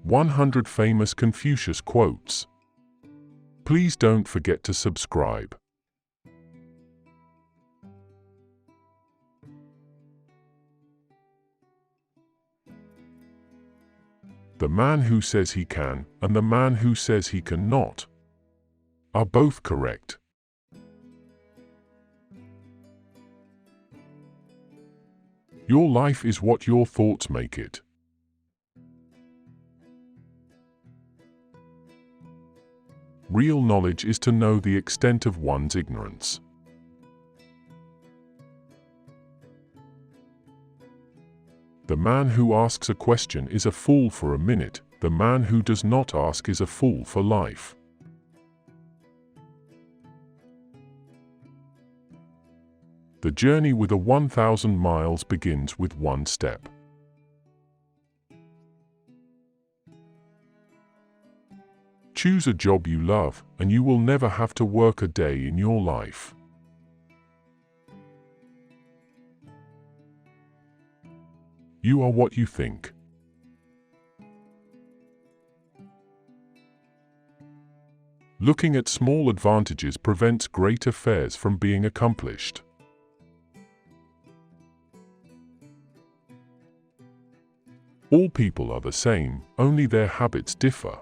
100 famous Confucius quotes. Please don't forget to subscribe. The man who says he can and the man who says he cannot are both correct. Your life is what your thoughts make it. Real knowledge is to know the extent of one's ignorance. The man who asks a question is a fool for a minute. The man who does not ask is a fool for life. The journey with 1,000 miles begins with one step. Choose a job you love, and you will never have to work a day in your life. You are what you think. Looking at small advantages prevents great affairs from being accomplished. All people are the same, only their habits differ.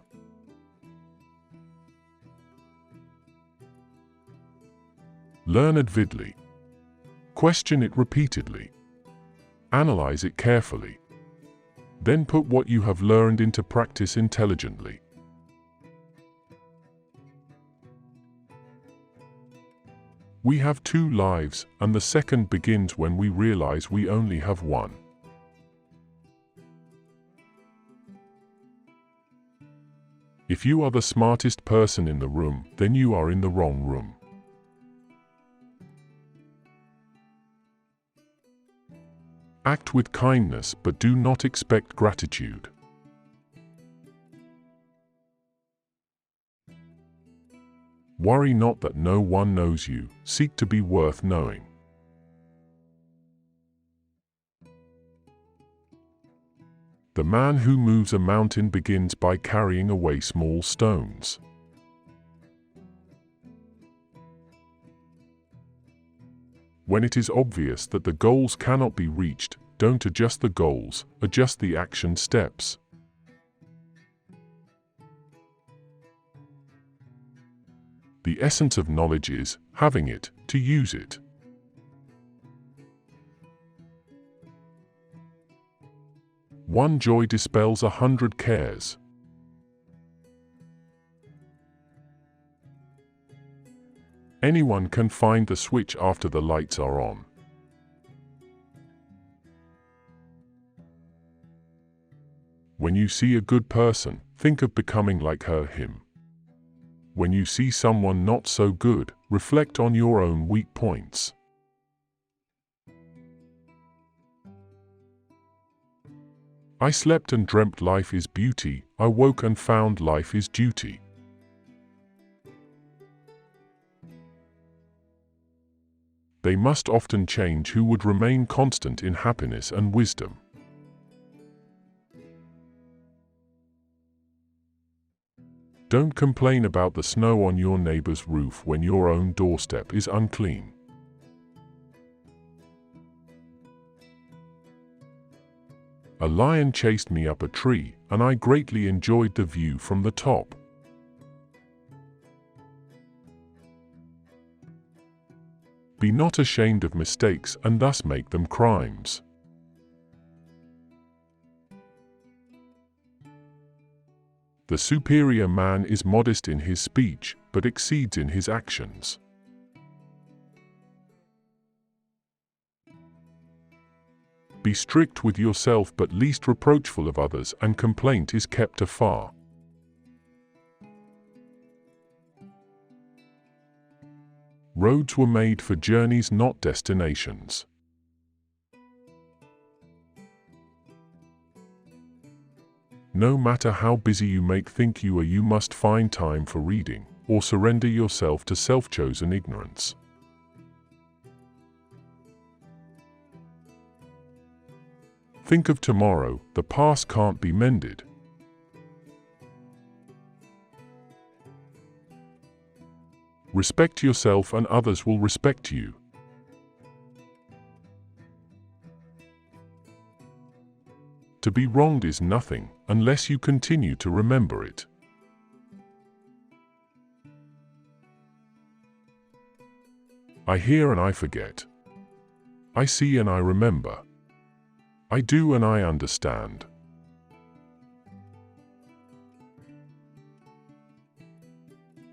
Learn avidly. Question it repeatedly. Analyze it carefully. Then put what you have learned into practice intelligently. We have two lives, and the second begins when we realize we only have one. If you are the smartest person in the room, then you are in the wrong room. Act with kindness, but do not expect gratitude. Worry not that no one knows you, seek to be worth knowing. The man who moves a mountain begins by carrying away small stones. When it is obvious that the goals cannot be reached, don't adjust the goals, adjust the action steps. The essence of knowledge is having it, to use it. One joy dispels 100 cares. Anyone can find the switch after the lights are on. When you see a good person, think of becoming like her, him. When you see someone not so good, reflect on your own weak points. I slept and dreamt life is beauty, I woke and found life is duty. They must often change who would remain constant in happiness and wisdom. Don't complain about the snow on your neighbor's roof when your own doorstep is unclean. A lion chased me up a tree, and I greatly enjoyed the view from the top. Be not ashamed of mistakes and thus make them crimes. The superior man is modest in his speech, but exceeds in his actions. Be strict with yourself but least reproachful of others, and complaint is kept afar. Roads were made for journeys, not destinations. No matter how busy you may think you are, you must find time for reading, or surrender yourself to self-chosen ignorance. Think of tomorrow, the past can't be mended. Respect yourself and others will respect you. To be wronged is nothing, unless you continue to remember it. I hear and I forget. I see and I remember. I do and I understand.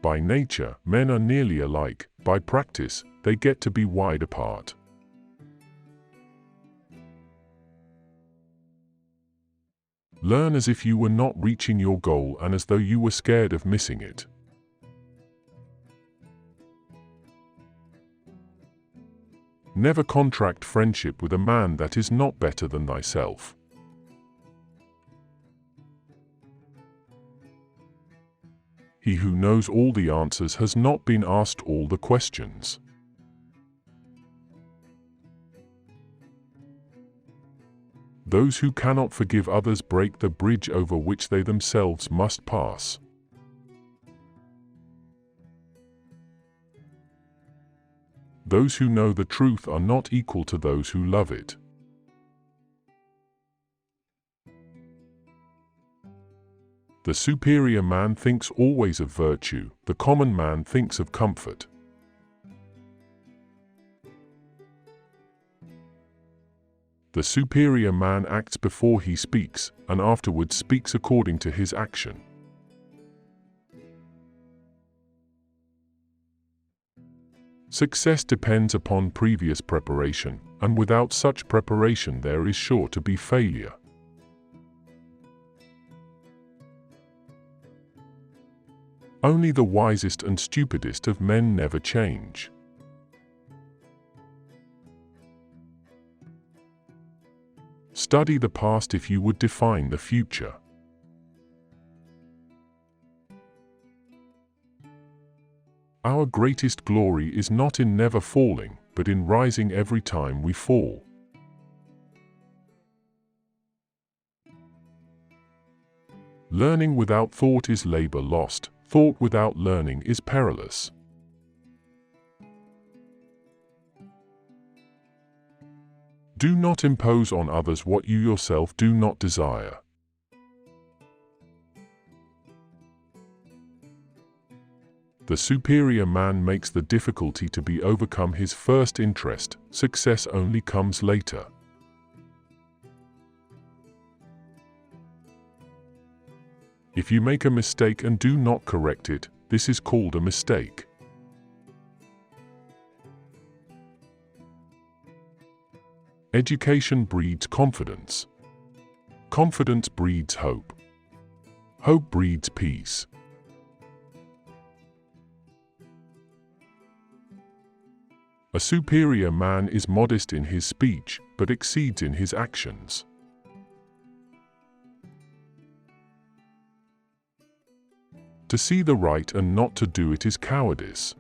By nature, men are nearly alike. By practice, they get to be wide apart. Learn as if you were not reaching your goal and as though you were scared of missing it. Never contract friendship with a man that is not better than thyself. He who knows all the answers has not been asked all the questions. Those who cannot forgive others break the bridge over which they themselves must pass. Those who know the truth are not equal to those who love it. The superior man thinks always of virtue, the common man thinks of comfort. The superior man acts before he speaks, and afterwards speaks according to his action. Success depends upon previous preparation, and without such preparation there is sure to be failure. Only the wisest and stupidest of men never change. Study the past if you would define the future. Our greatest glory is not in never falling, but in rising every time we fall. Learning without thought is labor lost. Thought without learning is perilous. Do not impose on others what you yourself do not desire. The superior man makes the difficulty to be overcome his first interest. Success only comes later. If you make a mistake and do not correct it, this is called a mistake. Education breeds confidence. Confidence breeds hope. Hope breeds peace. A superior man is modest in his speech, but exceeds in his actions. To see the right and not to do it is cowardice.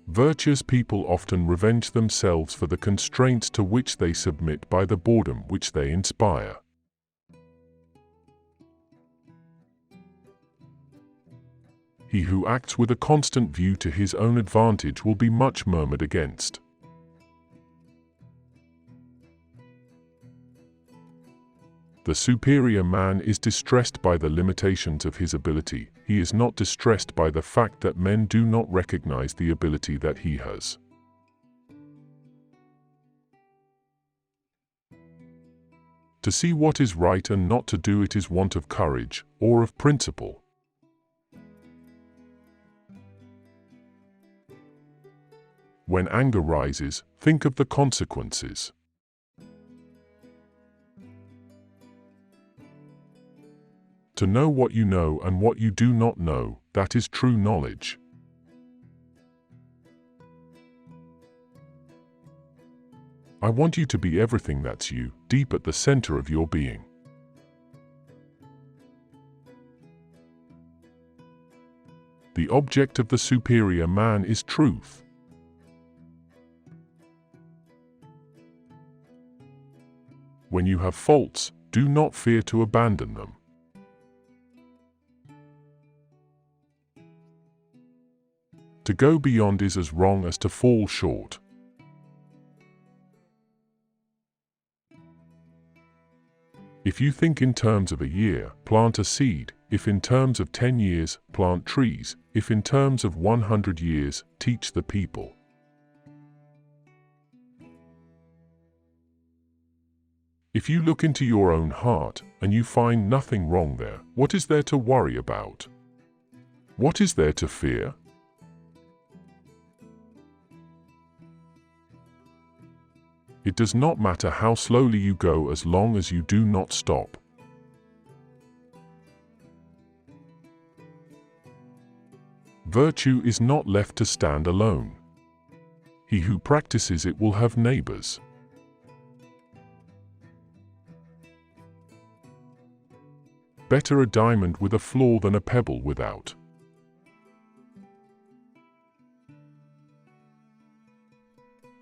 Virtuous people often revenge themselves for the constraints to which they submit by the boredom which they inspire. He who acts with a constant view to his own advantage will be much murmured against. The superior man is distressed by the limitations of his ability. He is not distressed by the fact that men do not recognize the ability that he has. To see what is right and not to do it is want of courage, or of principle. When anger rises, think of the consequences. To know what you know and what you do not know, that is true knowledge. I want you to be everything that's you, deep at the center of your being. The object of the superior man is truth. When you have faults, do not fear to abandon them. To go beyond is as wrong as to fall short. If you think in terms of a year, plant a seed. If in terms of 10 years, plant trees. If in terms of 100 years, teach the people. If you look into your own heart, and you find nothing wrong there, what is there to worry about? What is there to fear? It does not matter how slowly you go as long as you do not stop. Virtue is not left to stand alone. He who practices it will have neighbors. Better a diamond with a flaw than a pebble without.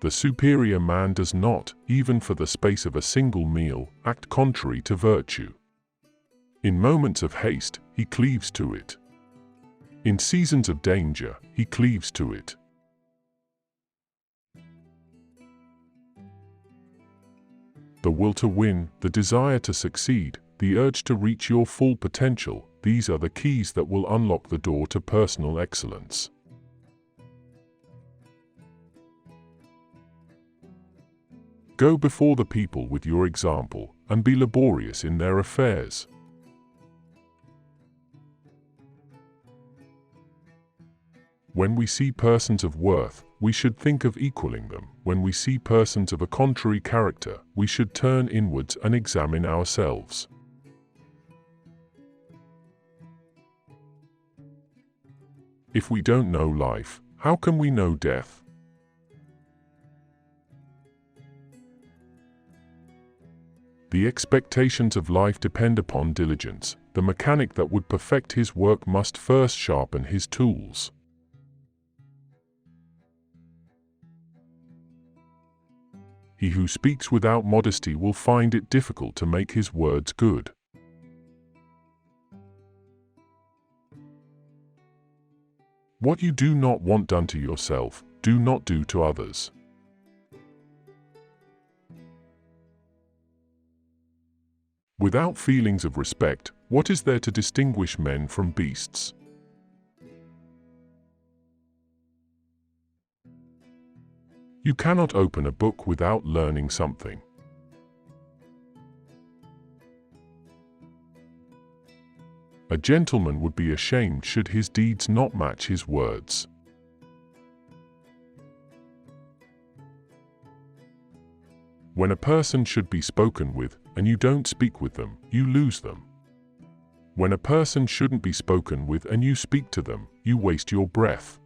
The superior man does not, even for the space of a single meal, act contrary to virtue. In moments of haste, he cleaves to it. In seasons of danger, he cleaves to it. The will to win, the desire to succeed, the urge to reach your full potential, these are the keys that will unlock the door to personal excellence. Go before the people with your example, and be laborious in their affairs. When we see persons of worth, we should think of equaling them. When we see persons of a contrary character, we should turn inwards and examine ourselves. If we don't know life, how can we know death? The expectations of life depend upon diligence. The mechanic that would perfect his work must first sharpen his tools. He who speaks without modesty will find it difficult to make his words good. What you do not want done to yourself, do not do to others. Without feelings of respect, what is there to distinguish men from beasts? You cannot open a book without learning something. A gentleman would be ashamed should his deeds not match his words. When a person should be spoken with, and you don't speak with them, you lose them. When a person shouldn't be spoken with and you speak to them, you waste your breath.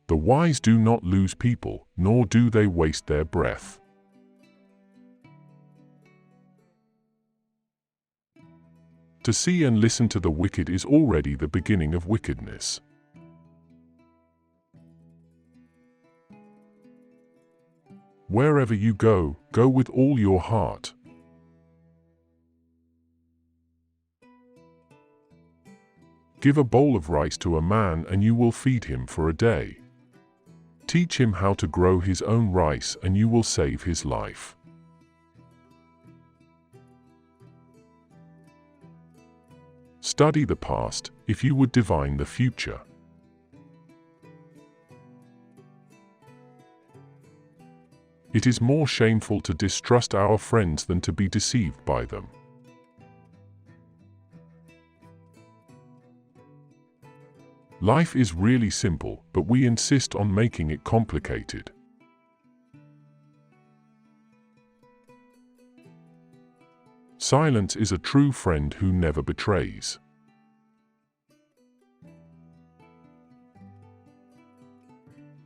The wise do not lose people, nor do they waste their breath. To see and listen to the wicked is already the beginning of wickedness. Wherever you go, go with all your heart. Give a bowl of rice to a man and you will feed him for a day. Teach him how to grow his own rice and you will save his life. Study the past, if you would divine the future. It is more shameful to distrust our friends than to be deceived by them. Life is really simple, but we insist on making it complicated. Silence is a true friend who never betrays.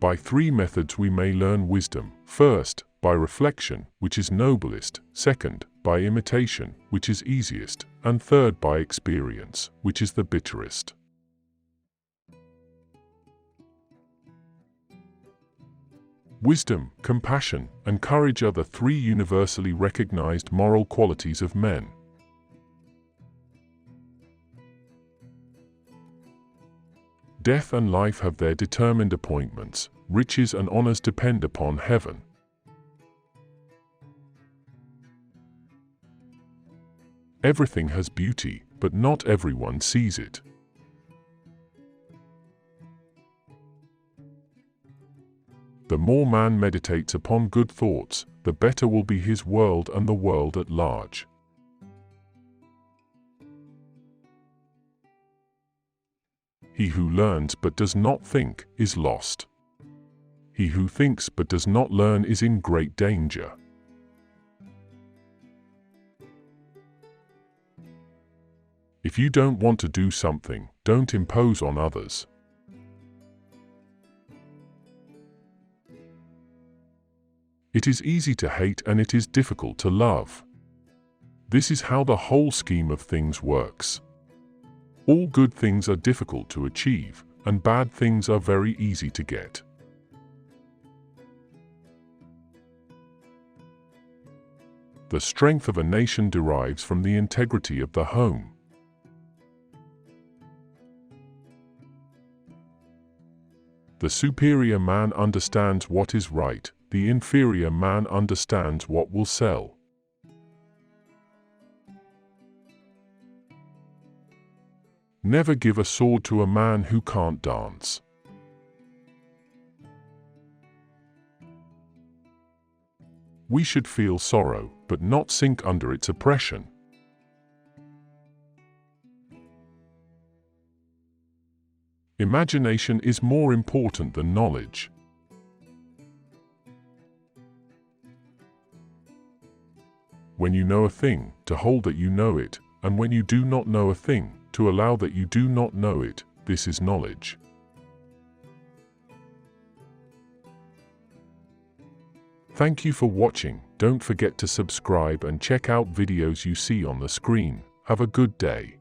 By 3 methods we may learn wisdom. First, by reflection, which is noblest. Second, by imitation, which is easiest. And third, by experience, which is the bitterest. Wisdom, compassion, and courage are the 3 universally recognized moral qualities of men. Death and life have their determined appointments. Riches and honors depend upon heaven. Everything has beauty, but not everyone sees it. The more man meditates upon good thoughts, the better will be his world and the world at large. He who learns but does not think is lost. He who thinks but does not learn is in great danger. If you don't want to do something, don't impose on others. It is easy to hate and it is difficult to love. This is how the whole scheme of things works. All good things are difficult to achieve, and bad things are very easy to get. The strength of a nation derives from the integrity of the home. The superior man understands what is right, the inferior man understands what will sell. Never give a sword to a man who can't dance. We should feel sorrow, but not sink under its oppression. Imagination is more important than knowledge. When you know a thing, to hold that you know it, and when you do not know a thing, to allow that you do not know it, this is knowledge. Thank you for watching. Don't forget to subscribe and check out videos you see on the screen. Have a good day.